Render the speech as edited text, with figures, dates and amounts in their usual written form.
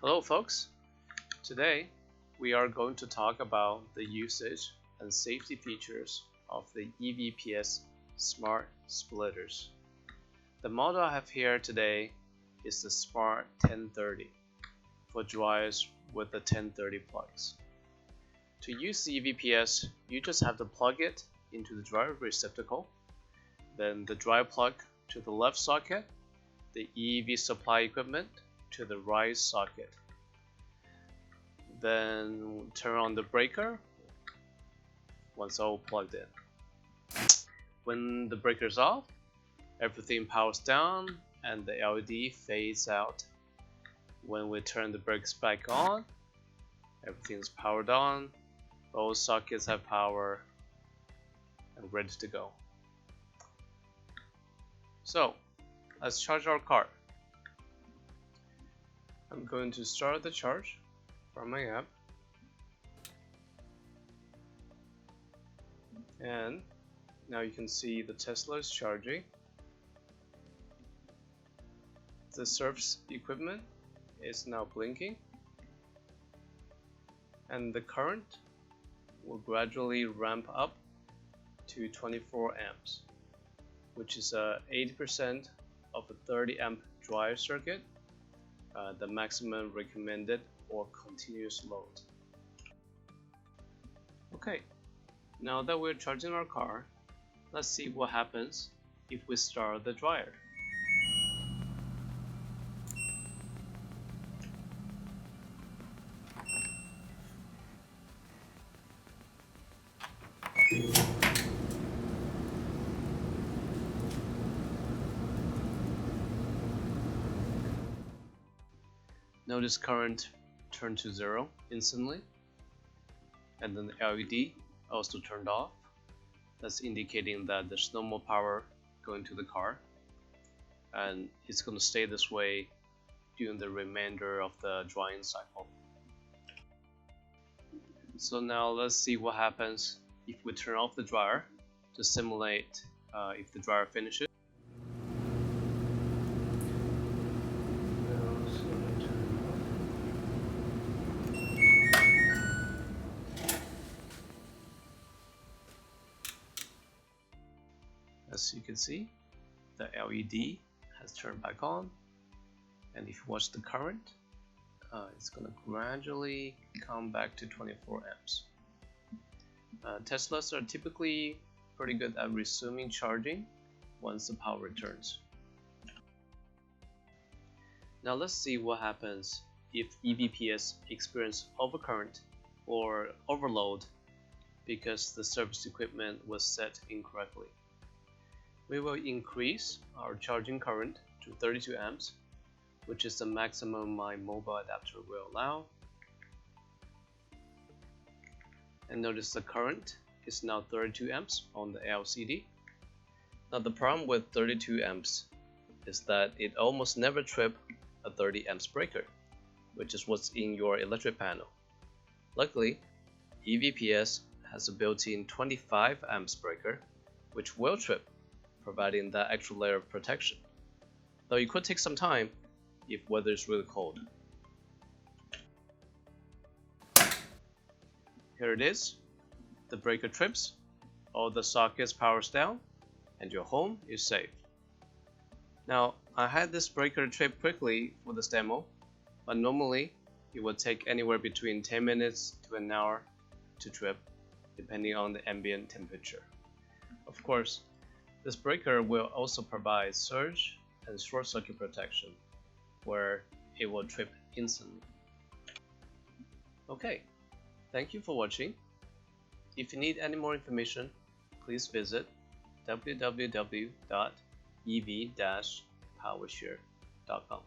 Hello folks, today we are going to talk about the usage and safety features of the EVPS Smart Splitters. The model I have here today is the Smart 1030 for dryers with the 1030 plugs. To use the EVPS, you just have to plug it into the dryer receptacle, then the dryer plug to the left socket, the EV supply equipment to the right socket. Then turn on the breaker once all plugged in. When the breaker is off, everything powers down and the LED fades out. When we turn the brakes back on, everything is powered on, both sockets have power and ready to go. So let's charge our car. I'm going to start the charge from my app, and now you can see the Tesla is charging. The service equipment is now blinking, and the current will gradually ramp up to 24 amps, which is 80% of a 30 amp dryer circuit, the maximum recommended or continuous load. Okay, now that we're charging our car, let's see what happens if we start the dryer. Notice current turned to 0 instantly, and then the LED also turned off. That's indicating that there's no more power going to the car, and it's going to stay this way during the remainder of the drying cycle. So now let's see what happens if we turn off the dryer to simulate if the dryer finishes. As you can see, the LED has turned back on, and if you watch the current, it's going to gradually come back to 24 amps. Teslas are typically pretty good at resuming charging once the power returns. Now let's see what happens if EVPS experiences overcurrent or overload because the service equipment was set incorrectly. We will increase our charging current to 32 amps, which is the maximum my mobile adapter will allow. And notice the current is now 32 amps on the LCD. Now the problem with 32 amps is that it almost never trips a 30 amps breaker, which is what's in your electric panel. Luckily, EVPS has a built-in 25 amps breaker, which will trip, providing that extra layer of protection, though it could take some time if weather is really cold. Here it is, the breaker trips, all the sockets powers down, and your home is safe. Now, I had this breaker trip quickly for this demo, but normally it would take anywhere between 10 minutes to an hour to trip, depending on the ambient temperature. Of course, this breaker will also provide surge and short circuit protection, where it will trip instantly. Okay, thank you for watching. If you need any more information, please visit www.ev-powershare.com.